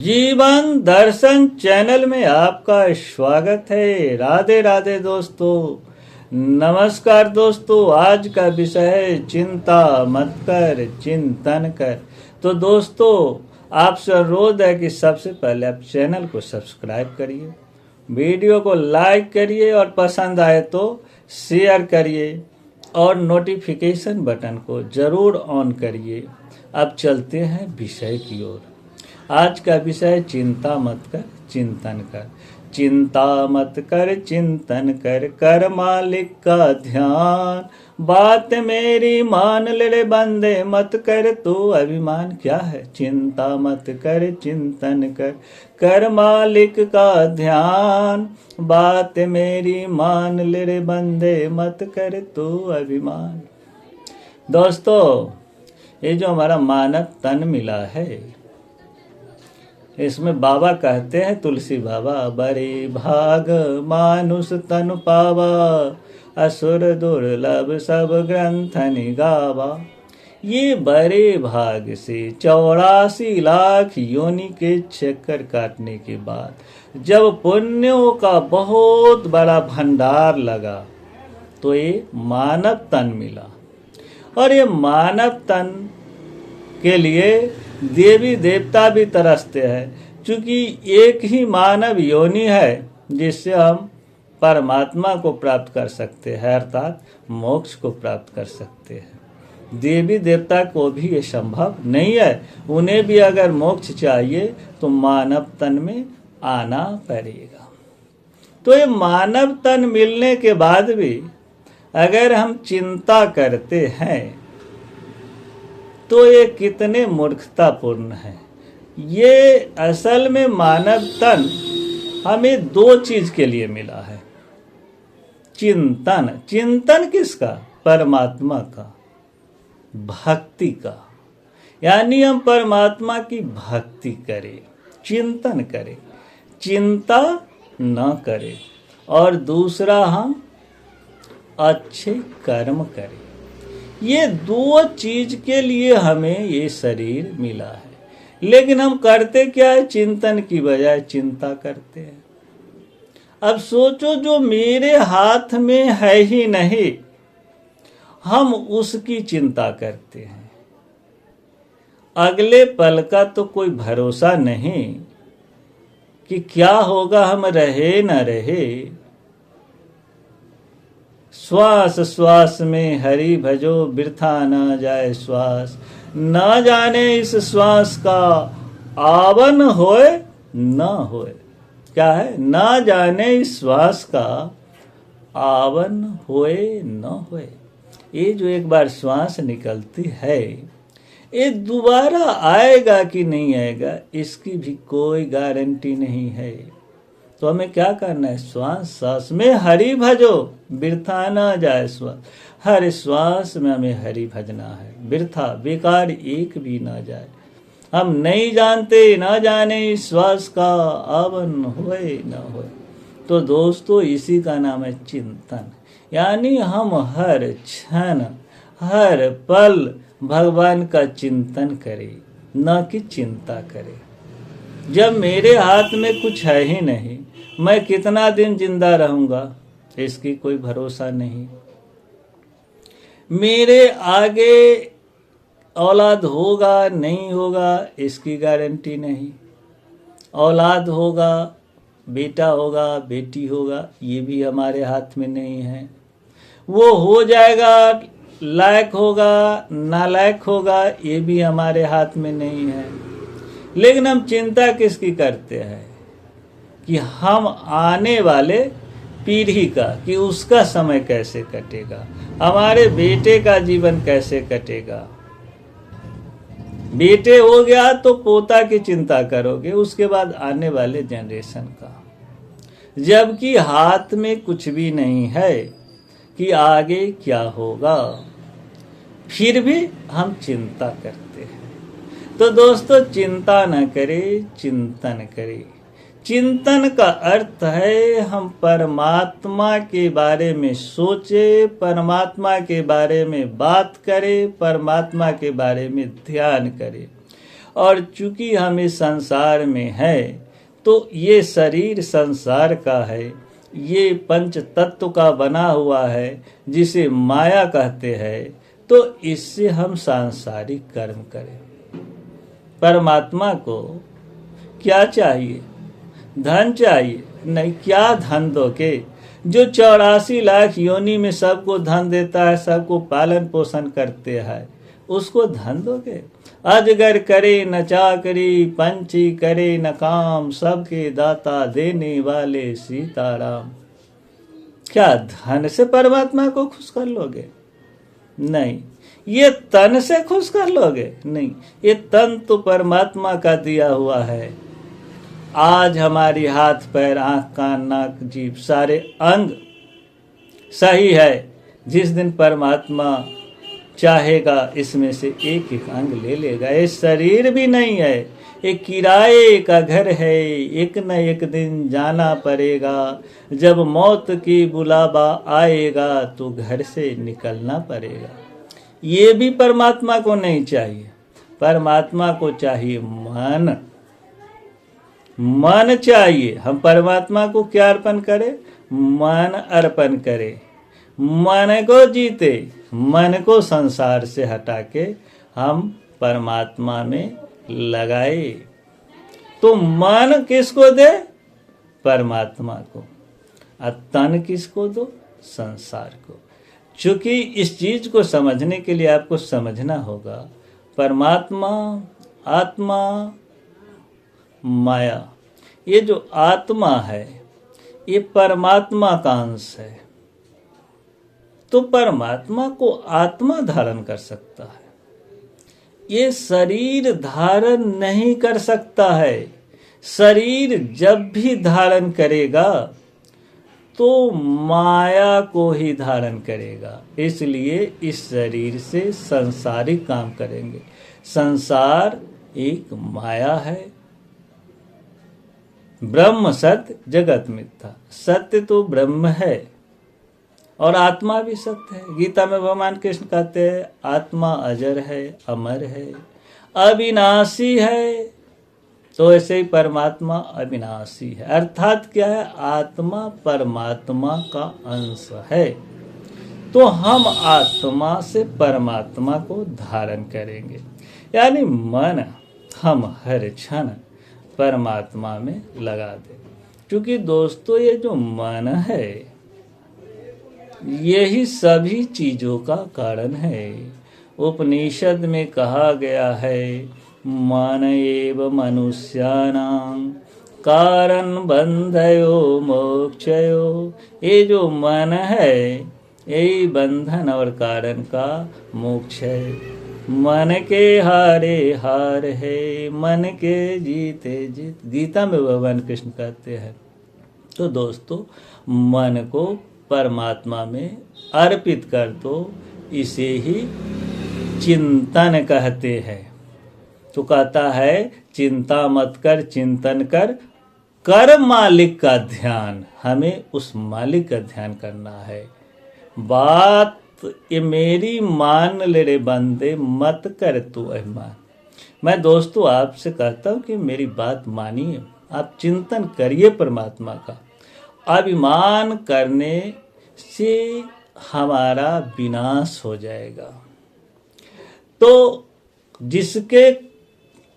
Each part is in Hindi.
जीवन दर्शन चैनल में आपका स्वागत है। राधे राधे दोस्तों, नमस्कार दोस्तों। आज का विषय है चिंता मत कर, चिंतन कर। तो दोस्तों, आपसे अनुरोध है कि सबसे पहले आप चैनल को सब्सक्राइब करिए, वीडियो को लाइक करिए और पसंद आए तो शेयर करिए और नोटिफिकेशन बटन को जरूर ऑन करिए। अब चलते हैं विषय की ओर। आज का विषय चिंता मत कर, चिंतन कर। चिंता मत कर, चिंतन कर, कर मालिक का ध्यान। बात मेरी मान ले रे बंदे, मत कर तू अभिमान। क्या है? चिंता मत कर, चिंतन कर, कर मालिक का ध्यान। बात मेरी मान ले रे बंदे, मत कर तू अभिमान। दोस्तों, ये जो हमारा मानव तन मिला है, इसमें बाबा कहते हैं, तुलसी बाबा, बड़े भाग मानुष तन पावा, असुर दुर्लभ सब ग्रंथ निगावा। ये बड़े भाग से 84 लाख योनि के चक्कर काटने के बाद जब पुण्यों का बहुत बड़ा भंडार लगा तो ये मानव तन मिला। और ये मानव तन के लिए देवी देवता भी तरसते हैं, क्योंकि एक ही मानव योनि है जिससे हम परमात्मा को प्राप्त कर सकते हैं, अर्थात मोक्ष को प्राप्त कर सकते हैं। देवी देवता को भी ये संभव नहीं है, उन्हें भी अगर मोक्ष चाहिए तो मानव तन में आना पड़ेगा। तो ये मानव तन मिलने के बाद भी अगर हम चिंता करते हैं तो ये कितने मूर्खतापूर्ण है। ये असल में मानव तन हमें 2 चीज के लिए मिला है। चिंतन, चिंतन किसका? परमात्मा का, भक्ति का। यानी हम परमात्मा की भक्ति करें, चिंतन करें, चिंता न करें। और दूसरा, हम अच्छे कर्म करें। ये 2 चीज के लिए हमें ये शरीर मिला है। लेकिन हम करते क्या है? चिंतन की बजाय चिंता करते हैं। अब सोचो, जो मेरे हाथ में है ही नहीं, हम उसकी चिंता करते हैं। अगले पल का तो कोई भरोसा नहीं कि क्या होगा, हम रहे न रहे। श्वास श्वास में हरि भजो, वृथा न जाए श्वास। न जाने इस श्वास का आवन होए न होए। क्या है? न जाने इस श्वास का आवन होए न होए। ये जो एक बार श्वास निकलती है, ये दोबारा आएगा कि नहीं आएगा, इसकी भी कोई गारंटी नहीं है। तो हमें क्या करना है? श्वास श्वास में हरि भजो, वृथा न जाए श्वास। हर श्वास में हमें हरि भजना है, वृथा बेकार एक भी ना जाए। हम नहीं जानते, ना जाने इस श्वास का आवन होए न होए। तो दोस्तों, इसी का नाम है चिंतन। यानी हम हर क्षण हर पल भगवान का चिंतन करें, न कि चिंता करें। जब मेरे हाथ में कुछ है ही नहीं, मैं कितना दिन जिंदा रहूंगा इसकी कोई भरोसा नहीं। मेरे आगे औलाद होगा नहीं होगा इसकी गारंटी नहीं। औलाद होगा, बेटा होगा, बेटी होगा, ये भी हमारे हाथ में नहीं है। वो हो जाएगा, लायक होगा, नालायक होगा, ये भी हमारे हाथ में नहीं है। लेकिन हम चिंता किसकी करते हैं? कि हम आने वाले पीढ़ी का, कि उसका समय कैसे कटेगा, हमारे बेटे का जीवन कैसे कटेगा। बेटे हो गया तो पोता की चिंता करोगे, उसके बाद आने वाले जनरेशन का। जबकि हाथ में कुछ भी नहीं है कि आगे क्या होगा, फिर भी हम चिंता करते हैं। तो दोस्तों, चिंता न करें, चिंतन करें। चिंतन का अर्थ है हम परमात्मा के बारे में सोचें, परमात्मा के बारे में बात करें, परमात्मा के बारे में ध्यान करें। और चूंकि हम इस संसार में है तो ये शरीर संसार का है, ये पंच तत्व का बना हुआ है जिसे माया कहते हैं। तो इससे हम सांसारिक कर्म करें। परमात्मा को क्या चाहिए? धन चाहिए? नहीं। क्या धन दोगे? जो 84 लाख योनि में सबको धन देता है, सबको पालन पोषण करते हैं, उसको धन दोगे? अजगर करे न चाकरी, पंछी करे न काम, सबके दाता देने वाले सीताराम। क्या धन से परमात्मा को खुश कर लोगे? नहीं। ये तन से खुश कर लोगे? नहीं। ये तन तो परमात्मा का दिया हुआ है। आज हमारी हाथ पैर आंख कान नाक जीभ सारे अंग सही है। जिस दिन परमात्मा चाहेगा इसमें से एक एक अंग ले लेगा। ये शरीर भी नहीं है, एक किराए का घर है। एक न एक दिन जाना पड़ेगा। जब मौत की बुलावा आएगा तो घर से निकलना पड़ेगा। ये भी परमात्मा को नहीं चाहिए। परमात्मा को चाहिए मन। मन चाहिए। हम परमात्मा को क्या अर्पण करें? मन अर्पण करें। मन को जीते, मन को संसार से हटा के हम परमात्मा में लगाए। तो मन किसको दे? परमात्मा को। और तन किसको दो? संसार को। चूंकि इस चीज को समझने के लिए आपको समझना होगा, परमात्मा, आत्मा, माया, ये जो आत्मा है ये परमात्मा का अंश है। तो परमात्मा को आत्मा धारण कर सकता है, ये शरीर धारण नहीं कर सकता है। शरीर जब भी धारण करेगा तो माया को ही धारण करेगा। इसलिए इस शरीर से संसारिक काम करेंगे। संसार एक माया है। ब्रह्म सत्य, जगत मिथ्या। सत्य तो ब्रह्म है और आत्मा भी सत्य है। गीता में भगवान कृष्ण कहते हैं आत्मा अजर है, अमर है, अविनाशी है। तो ऐसे ही परमात्मा अविनाशी है। अर्थात क्या है? आत्मा परमात्मा का अंश है। तो हम आत्मा से परमात्मा को धारण करेंगे। यानी मन हम हर क्षण परमात्मा में लगा दें। क्योंकि दोस्तों ये जो मन है यही सभी चीजों का कारण है। उपनिषद में कहा गया है मन एव मनुष्याणां कारण बंधयो मोक्षयो। ये जो मन है यही बंधन और कारण का मोक्ष है। मन के हारे हार है, मन के जीते जीत। गीता में भगवान कृष्ण कहते हैं। तो दोस्तों मन को परमात्मा में अर्पित कर दो। इसे ही चिंतन कहते हैं। तो कहता है चिंता मत कर, चिंतन कर मालिक का ध्यान। हमें उस मालिक का ध्यान करना है। बात ये मेरी मान ले रे बंदे, मत कर तू अभिमान। मैं दोस्तों आपसे कहता हूँ कि मेरी बात मानिए, आप चिंतन करिए परमात्मा का। अभिमान करने से हमारा विनाश हो जाएगा। तो जिसके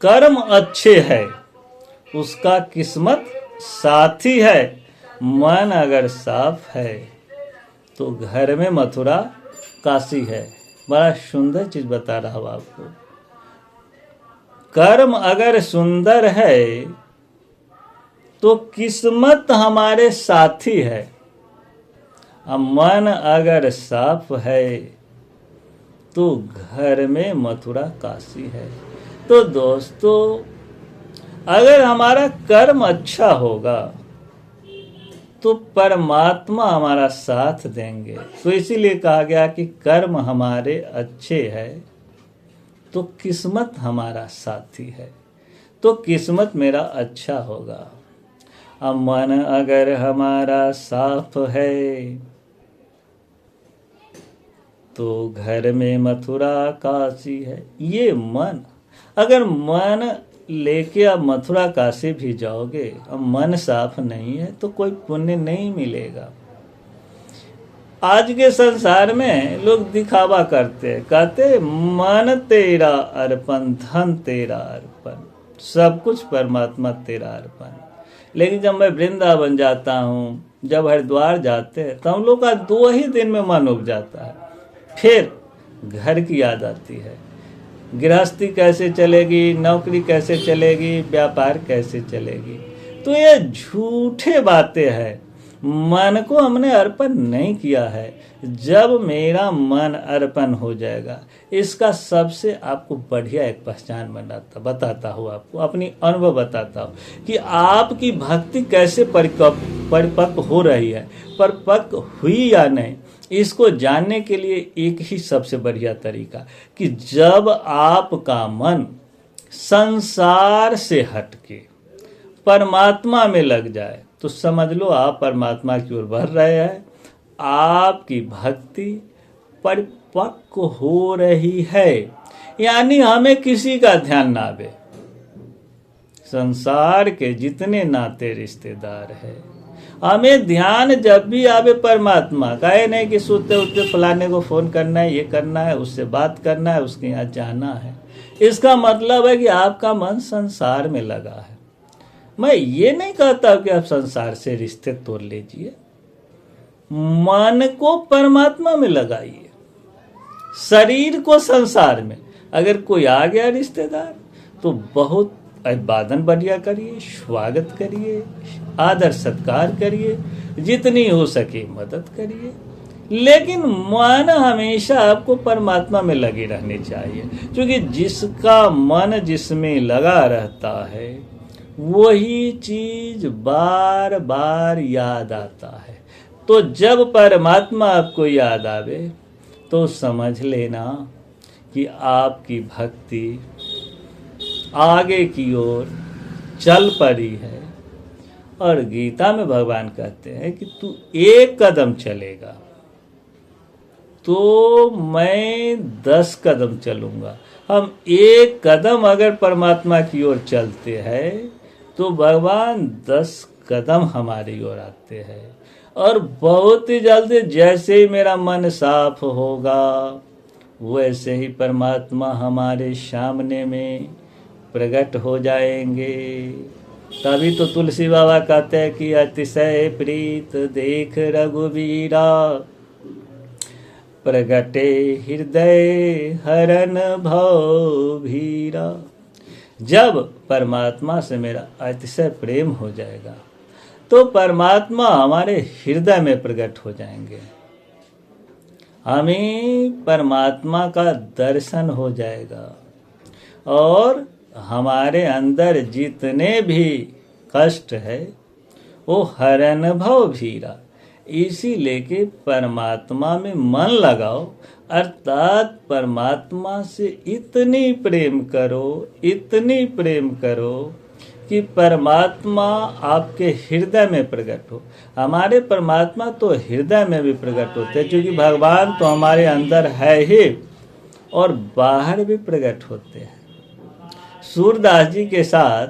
कर्म अच्छे है उसका किस्मत साथी है। मन अगर साफ है तो घर में मथुरा काशी है। बड़ा सुंदर चीज बता रहा हूं आपको। कर्म अगर सुंदर है तो किस्मत हमारे साथी है। और मन अगर साफ है तो घर में मथुरा काशी है। तो दोस्तों अगर हमारा कर्म अच्छा होगा तो परमात्मा हमारा साथ देंगे। तो इसीलिए कहा गया कि कर्म हमारे अच्छे है तो किस्मत हमारा साथी है। तो किस्मत मेरा अच्छा होगा। अब मन अगर हमारा साफ है तो घर में मथुरा काशी है। ये मन अगर मन लेके आप मथुरा काशी भी जाओगे और मन साफ नहीं है तो कोई पुण्य नहीं मिलेगा। आज के संसार में लोग दिखावा करते हैं, कहते मन तेरा अर्पण, धन तेरा अर्पण, सब कुछ परमात्मा तेरा अर्पण। लेकिन जब मैं वृंदावन जाता हूँ, जब हरिद्वार जाते हैं, तो हम लोग का 2 ही दिन में मन उग जाता है। फिर घर की याद आती है, गृहस्थी कैसे चलेगी, नौकरी कैसे चलेगी, व्यापार कैसे चलेगी। तो ये झूठे बातें हैं, मन को हमने अर्पण नहीं किया है। जब मेरा मन अर्पण हो जाएगा, इसका सबसे आपको बढ़िया एक पहचान बताता हूँ, आपको अपनी अनुभव बताता हूँ कि आपकी भक्ति कैसे परिपक्व हो रही है, परिपक्व हुई या नहीं। इसको जानने के लिए एक ही सबसे बढ़िया तरीका कि जब आपका मन संसार से हटके परमात्मा में लग जाए तो समझ लो आप परमात्मा की ओर बढ़ रहे हैं, आपकी भक्ति परिपक्व हो रही है। यानी हमें किसी का ध्यान ना आवे, संसार के जितने नाते रिश्तेदार हैं, हमें ध्यान जब भी आवे परमात्मा का। है नहीं कि सोते उठते फलाने को फोन करना है, ये करना है, उससे बात करना है, उसके यहाँ जाना है। इसका मतलब है कि आपका मन संसार में लगा है। मैं ये नहीं कहता कि आप संसार से रिश्ते तोड़ लीजिए, मन को परमात्मा में लगाइए, शरीर को संसार में। अगर कोई आ गया रिश्तेदार तो बहुत अभिवादन बढ़िया करिए, स्वागत करिए, आदर सत्कार करिए, जितनी हो सके मदद करिए, लेकिन मन हमेशा आपको परमात्मा में लगी रहनी चाहिए। क्योंकि जिसका मन जिसमें लगा रहता है वही चीज बार बार याद आता है। तो जब परमात्मा आपको याद आवे तो समझ लेना कि आपकी भक्ति आगे की ओर चल पड़ी है। और गीता में भगवान कहते हैं कि तू एक कदम चलेगा तो मैं 10 कदम चलूंगा। हम एक कदम अगर परमात्मा की ओर चलते हैं तो भगवान 10 कदम हमारी ओर आते हैं। और बहुत ही जल्दी जैसे ही मेरा मन साफ होगा वैसे ही परमात्मा हमारे सामने में प्रकट हो जाएंगे। तभी तो तुलसी बाबा कहते हैं कि अतिशय प्रीत देख रघुवीरा, प्रगटे हृदय हरन भव भीरा। जब परमात्मा से मेरा अतिशय प्रेम हो जाएगा तो परमात्मा हमारे हृदय में प्रकट हो जाएंगे, हमें परमात्मा का दर्शन हो जाएगा और हमारे अंदर जितने भी कष्ट है वो हरन भव भीरा। इसी लेके परमात्मा में मन लगाओ, अर्थात परमात्मा से इतनी प्रेम करो, इतनी प्रेम करो कि परमात्मा आपके हृदय में प्रकट हो। हमारे परमात्मा तो हृदय में भी प्रकट होते हैं, क्योंकि भगवान तो हमारे अंदर है ही और बाहर भी प्रकट होते हैं। सूरदास जी के साथ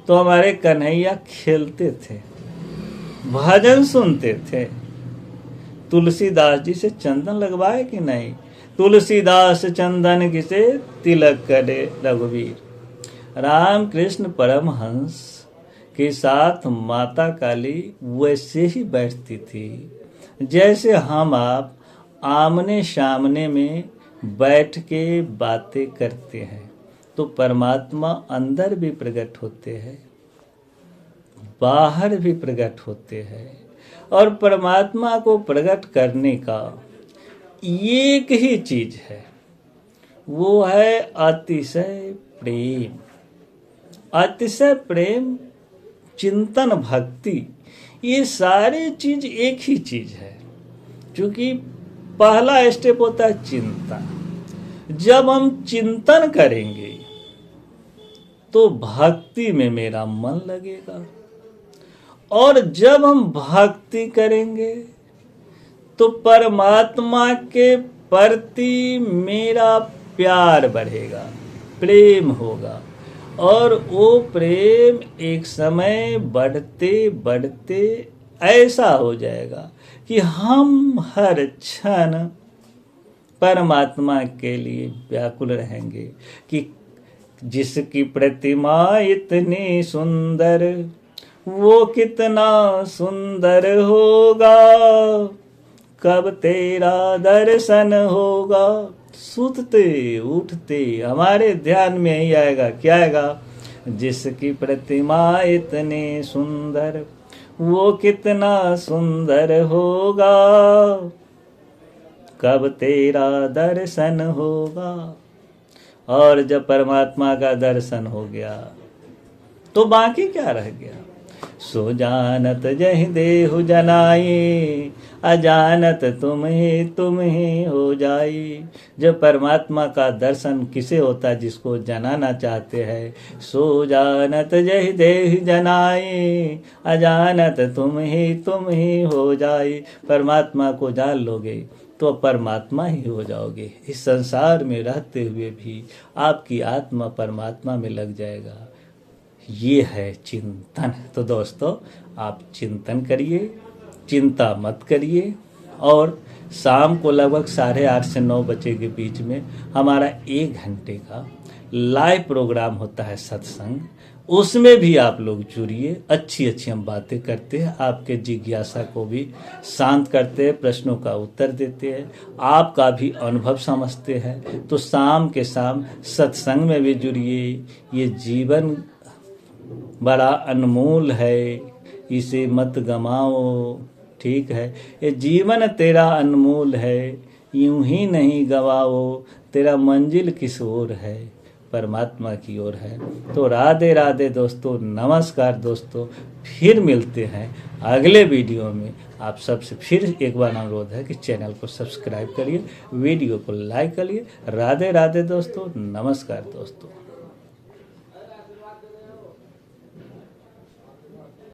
तो हमारे कन्हैया खेलते थे, भजन सुनते थे। तुलसीदास जी से चंदन लगवाए कि नहीं? तुलसीदास चंदन किसे तिलक करे रघुवीर। रामकृष्ण परमहंस के साथ माता काली वैसे ही बैठती थी जैसे हम आप आमने सामने में बैठ के बातें करते हैं। तो परमात्मा अंदर भी प्रकट होते हैं, बाहर भी प्रकट होते हैं। और परमात्मा को प्रकट करने का एक ही चीज है, वो है अतिशय प्रेम। अतिशय प्रेम, चिंतन, भक्ति, ये सारी चीज एक ही चीज है। क्योंकि पहला स्टेप होता है चिंतन। जब हम चिंतन करेंगे तो भक्ति में मेरा मन लगेगा, और जब हम भक्ति करेंगे तो परमात्मा के प्रति मेरा प्यार बढ़ेगा। प्रेम होगा और वो प्रेम एक समय बढ़ते बढ़ते ऐसा हो जाएगा कि हम हर क्षण परमात्मा के लिए व्याकुल रहेंगे कि जिसकी प्रतिमा इतनी सुंदर वो कितना सुंदर होगा, कब तेरा दर्शन होगा। सुतते उठते हमारे ध्यान में ही आएगा, क्या आएगा? जिसकी प्रतिमा इतनी सुंदर वो कितना सुंदर होगा, कब तेरा दर्शन होगा। और जब परमात्मा का दर्शन हो गया तो बाकी क्या रह गया? सो जानत जहि देहु जनाई, अजानत तुम ही हो जाई। जब परमात्मा का दर्शन किसे होता है? जिसको जनाना चाहते हैं। सो जानत जहि देहु जनाई, अजानत तुम ही हो जाई। परमात्मा को जान लोगे तो परमात्मा ही हो जाओगे। इस संसार में रहते हुए भी आपकी आत्मा परमात्मा में लग जाएगा। ये है चिंतन। तो दोस्तों, आप चिंतन करिए, चिंता मत करिए। और शाम को लगभग 8:30 से 9 बजे के बीच में हमारा 1 घंटे का लाइव प्रोग्राम होता है सत्संग। उसमें भी आप लोग जुड़िए। अच्छी अच्छी हम बातें करते हैं, आपके जिज्ञासा को भी शांत करते हैं, प्रश्नों का उत्तर देते हैं, आपका भी अनुभव समझते हैं। तो शाम के शाम सत्संग में भी जुड़िए। ये जीवन बड़ा अनमोल है, इसे मत गमाओ। ठीक है, ये जीवन तेरा अनमोल है, यूं ही नहीं गवाओ। तेरा मंजिल किस ओर है? परमात्मा की ओर है। तो राधे राधे दोस्तों, नमस्कार दोस्तों। फिर मिलते हैं अगले वीडियो में। आप सबसे फिर एक बार अनुरोध है कि चैनल को सब्सक्राइब करिए, वीडियो को लाइक करिए। राधे राधे दोस्तों, नमस्कार दोस्तों।